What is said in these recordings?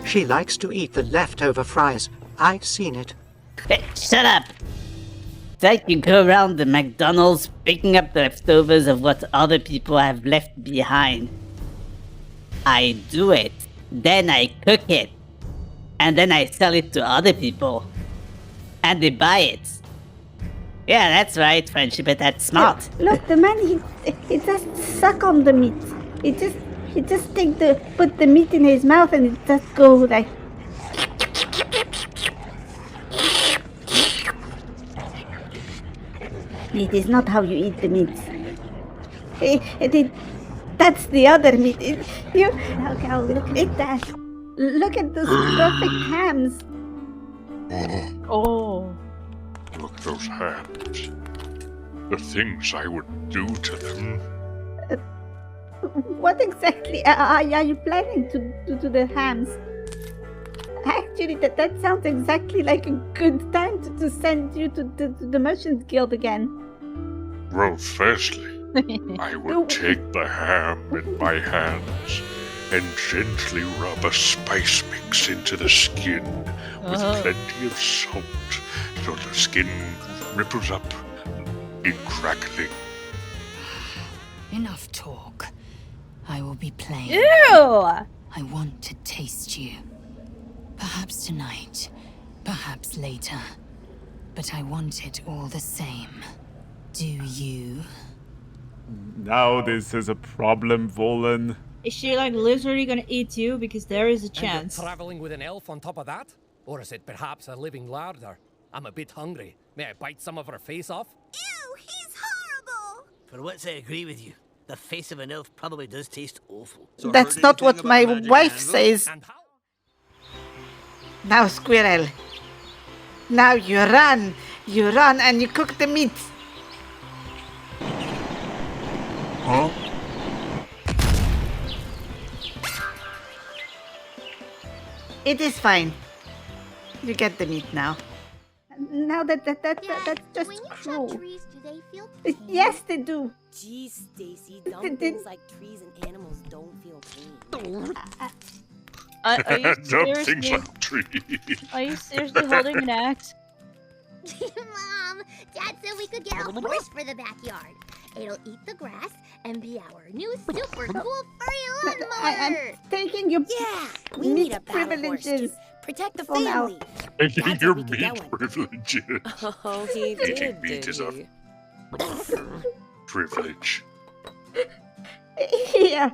She likes to eat the leftover fries. I've seen it. Hey, shut up! It's like you go around the McDonald's picking up the leftovers of what other people have left behind. I do it, then I cook it, and then I sell it to other people. And they buy it. Yeah, that's right, Friendship, that's smart. Look, the man, he just suck on the meat. He just put the meat in his mouth and it just go like... It is not how you eat the meat. That's the other meat. Look at that. Look at those perfect hams. Oh. Look at those hams. The things I would do to them. What exactly are you planning to do to the hams? Actually, that sounds exactly like a good time to send you to the Merchant Guild again. Well, firstly, I would take the ham in my hands and gently rub a spice mix into the skin with plenty of salt so the skin ripples up in crackling. Enough talk. I will be plain. Ew! I want to taste you. Perhaps tonight, perhaps later. But I want it all the same. Do you? Now this is a problem, Volan. Is she like literally gonna eat you? Because there is a And you're chance. traveling with an elf on top of that? Or is it perhaps a living larder? I'm a bit hungry. May I bite some of her face off? Ew, he's horrible! For once I agree with you. The face of an elf probably does taste awful. So That's heard not anything what about my magic wife candles? says. And how? Now, Squirrel. Now you run and you cook the meat. Huh? It is fine. You get the meat now. Now that's Dad, just when you cruel. chop trees, do they feel pain? Yes, they do. Jeez, Stacy, Did- dumb things like trees and animals don't feel pain. Are you Dumb things seriously? like trees. Are you seriously holding an axe? Mom, Dad said we could get a horse for the backyard. It'll eat the grass and be our new super cool furry I'm lawnmower. taking your Yeah, we meat need a battle horse privileges. to protect the for now. family. Taking That's your how we could meat get one. privileges. Oh, he Eating did, meat did is a he? privilege. Yeah,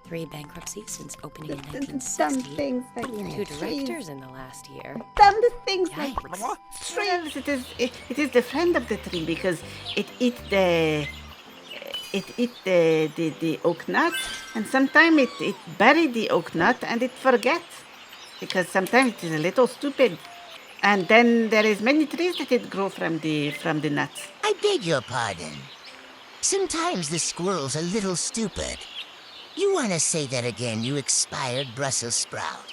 3 bankruptcies since opening in dumb 1960. things like 2 directors in the last year. dumb things like Yikes. trees. It is the friend of the tree because it eat the oak nut, and sometimes it bury the oak nut and it forget because sometimes it is a little stupid. And then there is many trees that it grow from the nuts. I beg your pardon. Sometimes the squirrel's a little stupid. You want to say that again, you expired Brussels sprout.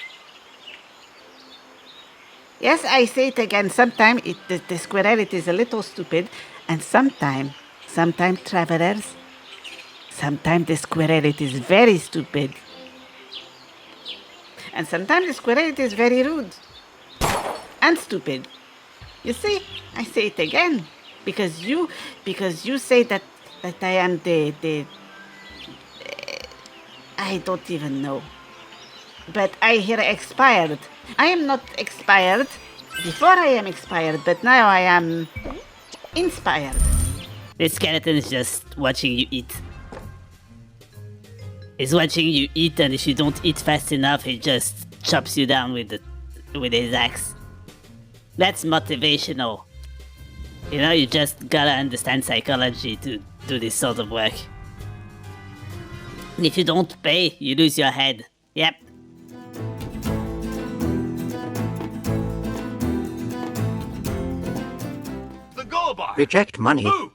Yes, I say it again. Sometimes the squirrel it is a little stupid, and sometimes travelers, sometimes the squirrel it is very stupid, and sometimes the squirrel it is very rude and stupid. You see, I say it again because you say that I am the I don't even know. But I hear expired. I am not expired. Before I am expired, but now I am inspired. This skeleton is just watching you eat. He's watching you eat, and if you don't eat fast enough, he just chops you down with his axe. That's motivational. You know, you just gotta understand psychology to do this sort of work. If you don't pay, you lose your head. Yep. The go-by! Reject money. Move!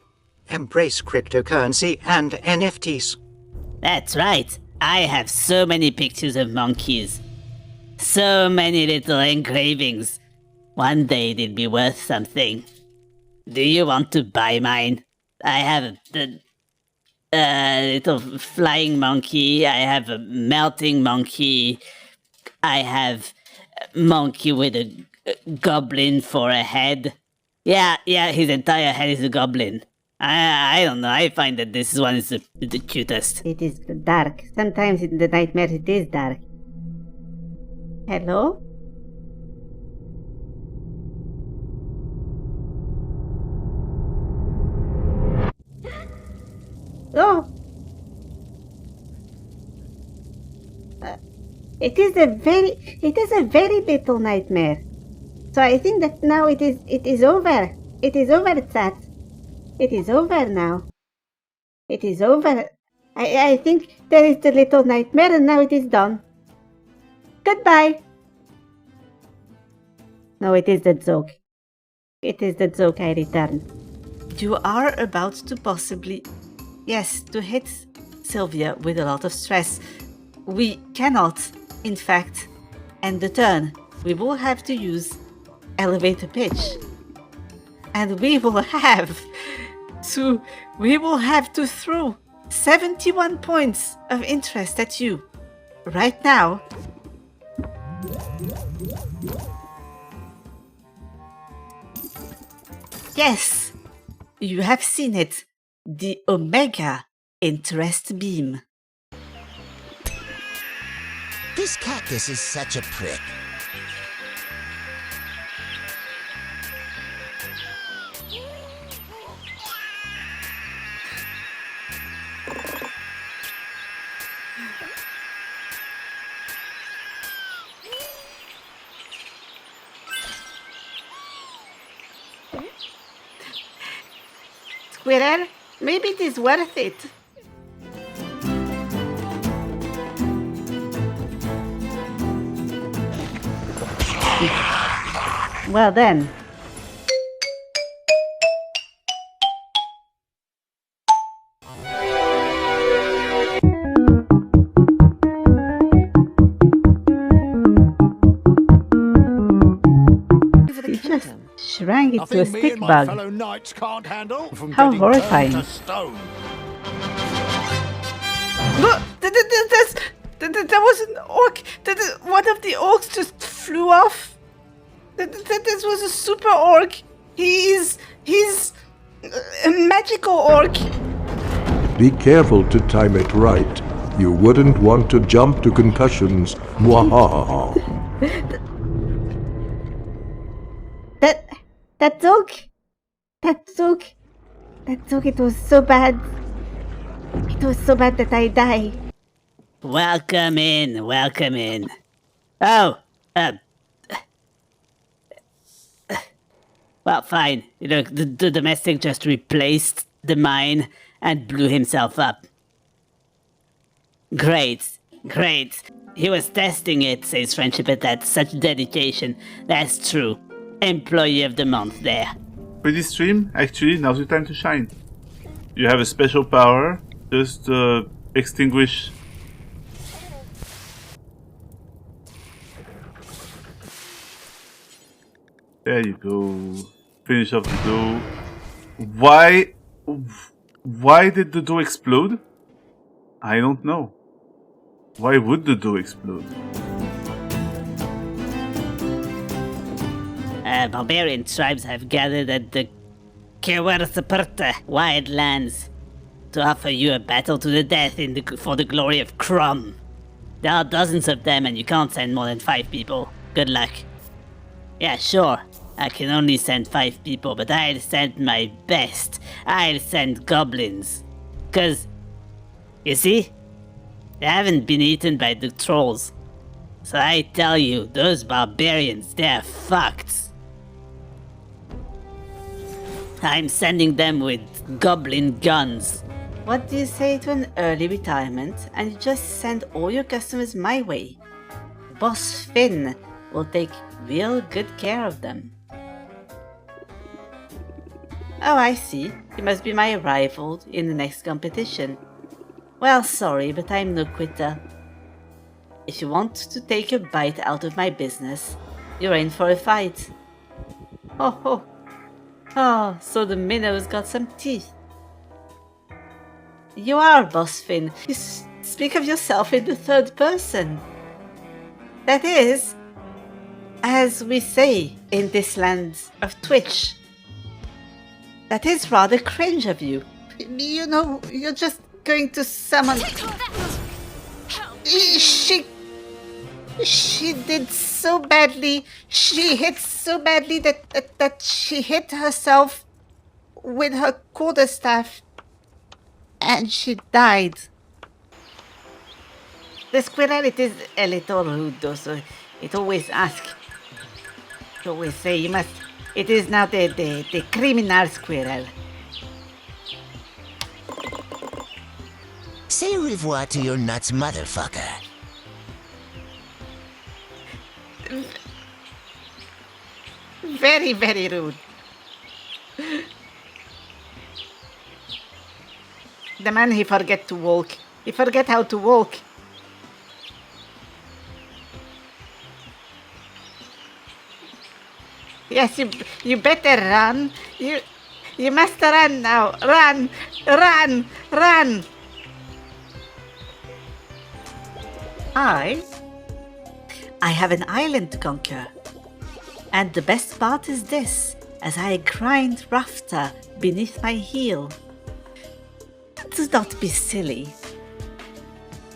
Embrace cryptocurrency and NFTs. That's right. I have so many pictures of monkeys. So many little engravings. One day they'll be worth something. Do you want to buy mine? I have a little flying monkey. I have a melting monkey. I have a monkey with a goblin for a head. Yeah, his entire head is a goblin. I don't know, I find that this one is the cutest. It is dark. Sometimes in the nightmare it is dark. Hello? Oh! It is a very little nightmare. So I think that now it is over. It is over, Tat. It is over now. It is over. I think there is the little nightmare and now it is done. Goodbye. No, it is the joke. It is the joke I return. You are about to possibly, yes, to hit Sylvia with a lot of stress. We cannot, in fact, end the turn. We will have to use elevator pitch. And we will have to throw 71 points of interest at you right now. Yes, you have seen it. The Omega Interest Beam. This cactus is such a prick. Squirrel, maybe it is worth it. Well then. He just shrank into a stick bug. How horrifying. Look! There was an orc! One of the orcs just flew off! This was a super orc! He's a magical orc! Be careful to time it right. You wouldn't want to jump to concussions. Mwahaha. That joke, it was so bad. It was so bad that I die. Welcome in. Oh, well, fine. You know, the domestic just replaced the mine and blew himself up. Great. He was testing it, says Friendship at that. Such dedication. That's true. Employee of the month there. Pretty stream, actually, now's your time to shine. You have a special power. Just extinguish. There you go. Finish off the dough. Why did the dough explode? I don't know. Why would the dough explode? Barbarian tribes have gathered at the Kewersaperta wildlands to offer you a battle to the death for the glory of Crum. There are dozens of them and you can't send more than 5 people. Good luck. Yeah, sure. I can only send 5 people, but I'll send my best. I'll send goblins. 'Cause, you see, they haven't been eaten by the trolls. So I tell you, those barbarians, they're fucked. I'm sending them with goblin guns. What do you say to an early retirement and you just send all your customers my way? Boss Finn will take real good care of them. Oh, I see. You must be my rival in the next competition. Well, sorry, but I'm no quitter. If you want to take a bite out of my business, you're in for a fight. Oh, so the minnow's got some teeth. You are, Boss Finn. You speak of yourself in the third person. That is, as we say in this land of Twitch, that is rather cringe of you. You know, you're just going to summon. She did so badly. She hit so badly that she hit herself with her quarterstaff, and she died. The squirrel, it is a little rude though, so it always asks. It always say you must. It is now the criminal squirrel. Say au revoir to your nuts, motherfucker. Very, very rude. The man, he forget to walk. He forget how to walk. Yes, you better run. You must run now. Run, run, run. I have an island to conquer. And the best part is this, as I grind rafter beneath my heel. Do not be silly.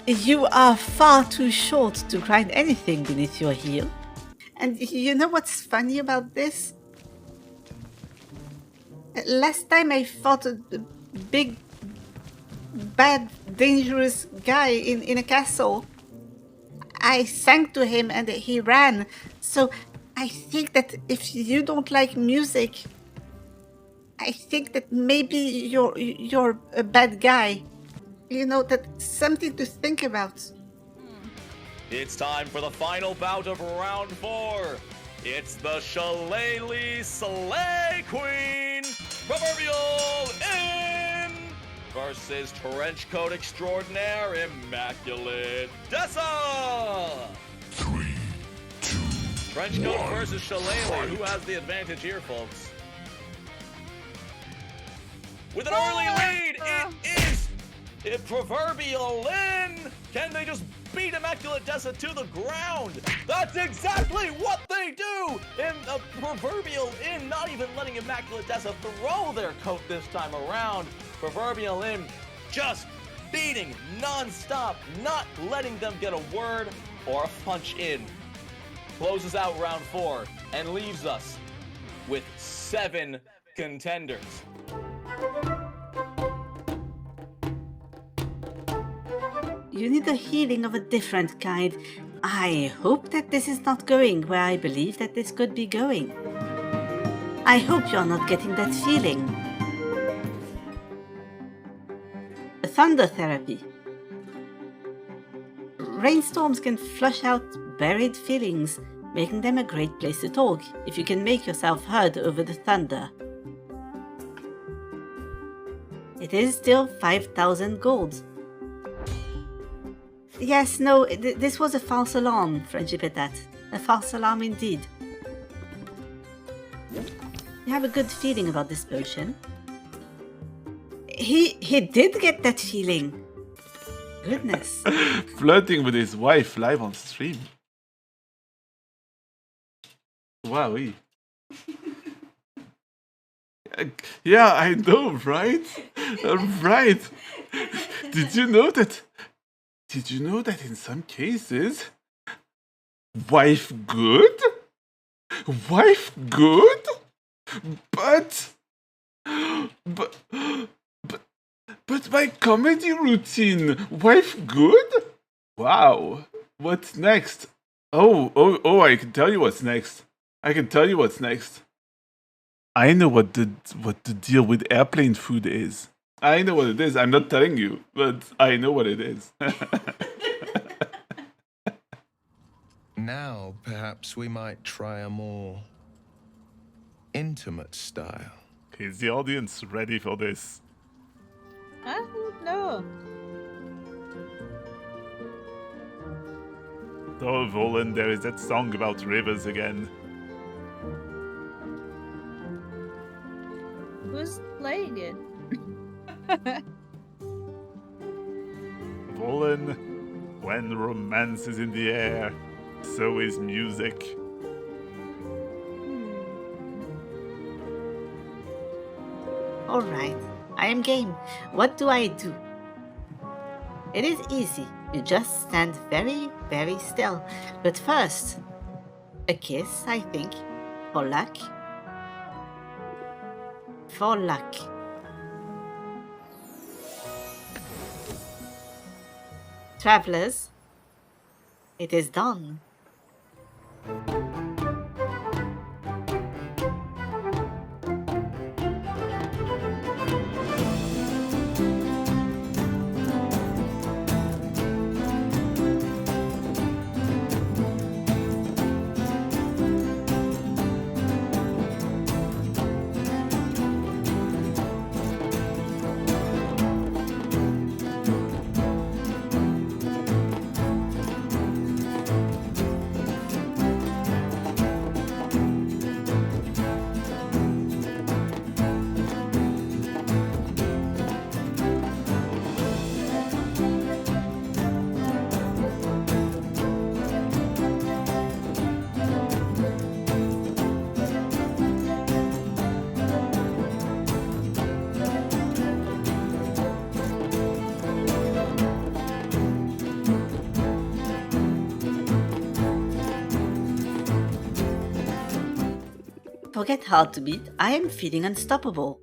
You are far too short to grind anything beneath your heel. And you know what's funny about this? Last time I fought a big, bad, dangerous guy in a castle, I sang to him and he ran. So I think that if you don't like music, I think that maybe you're a bad guy. You know, that's something to think about. It's time for the final bout of round 4. It's the Shillelagh Slay Queen, Proverbial Inn, versus Trenchcoat Extraordinaire, Immaculate Dessa. 3, 2, Trenchcoat 1, versus Shillelagh. fight. Who has the advantage here, folks? With an early lead, it is Proverbial Inn. Can they just beat Immaculate Dessa to the ground? That's exactly what they do in the Proverbial Inn, not even letting Immaculate Dessa throw their coat this time around. Proverbial Inn just beating non-stop, not letting them get a word or a punch in. Closes out round 4 and leaves us with 7 contenders. You need a healing of a different kind. I hope that this is not going where I believe that this could be going. I hope you're not getting that feeling. Thunder therapy. Rainstorms can flush out buried feelings, making them a great place to talk if you can make yourself heard over the thunder. It is still 5,000 gold. Yes, no, this was a false alarm, Friendship at that. A false alarm indeed. You have a good feeling about this potion. He did get that feeling. Goodness. Flirting with his wife live on stream. Wowee. Yeah, I know, right? Right. Did you know that? Did you know that in some cases, wife good? Wife good? But my comedy routine, wife good? Wow. What's next? Oh, I can tell you what's next. I know what the deal with airplane food is. I know what it is. I'm not telling you, but I know what it is. Now, perhaps we might try a more intimate style. Is the audience ready for this? I don't know. Oh, Volan, there is that song about rivers again. Who's playing it? Volan, when romance is in the air, So is music. Alright, I am game. What do I do? It is easy. You just stand very, very still. But first, a kiss, I think. For luck. For luck. Travelers, it is done. Forget hard to beat, I am feeling unstoppable.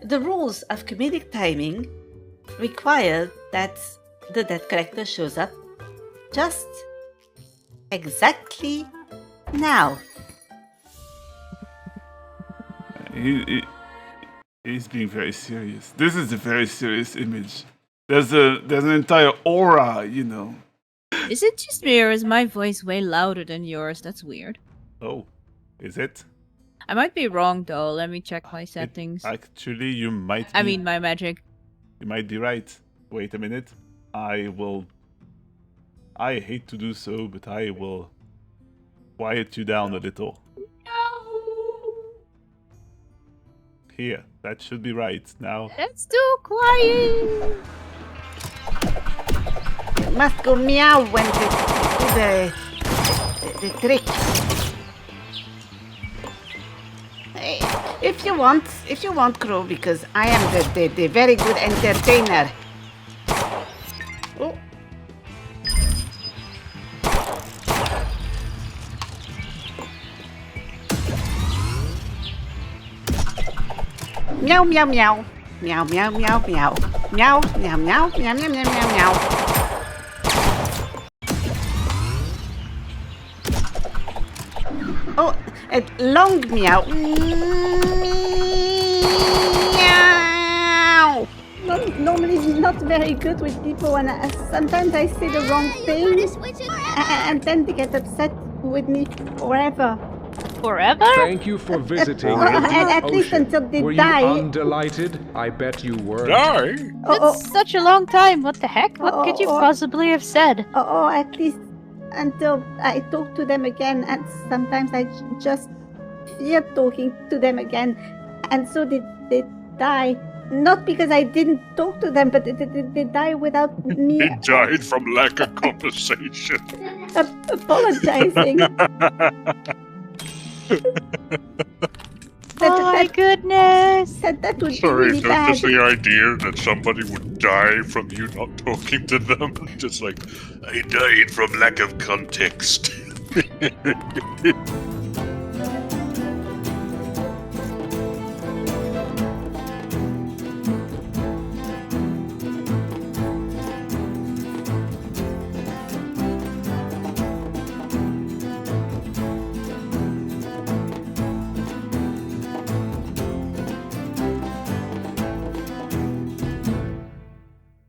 The rules of comedic timing require that the debt collector shows up just exactly now. He's being very serious. This is a very serious image. There's an entire aura, you know. Is it just me or is my voice way louder than yours? That's weird. Oh, is it? I might be wrong though. Let me check my settings. Actually, you might be... I mean, my magic. You might be right. Wait a minute. I hate to do so, but I will quiet you down a little. Here, that should be right. Now... That's too quiet! You must go meow when they do the trick. If you want, Crow, because I am the very good entertainer. Oh. Meow meow meow. Meow meow meow meow. Meow meow meow meow meow meow meow meow. Oh, a long meow. Meow. Normally he's not very good with people, and sometimes I say the wrong thing, and then they get upset with me forever. Forever? Thank you for visiting. At least until they were die. You undelighted? I bet you were. Die? That's such a long time. What the heck? What could you possibly have said? Oh, at least until I talk to them again, and sometimes I just fear talking to them again, and so they die. Not because I didn't talk to them, but they die without me. He died from lack of conversation. Apologizing. Oh my goodness! That would Sorry, be really bad. just the idea that somebody would die from you not talking to them. Just like, I died from lack of context.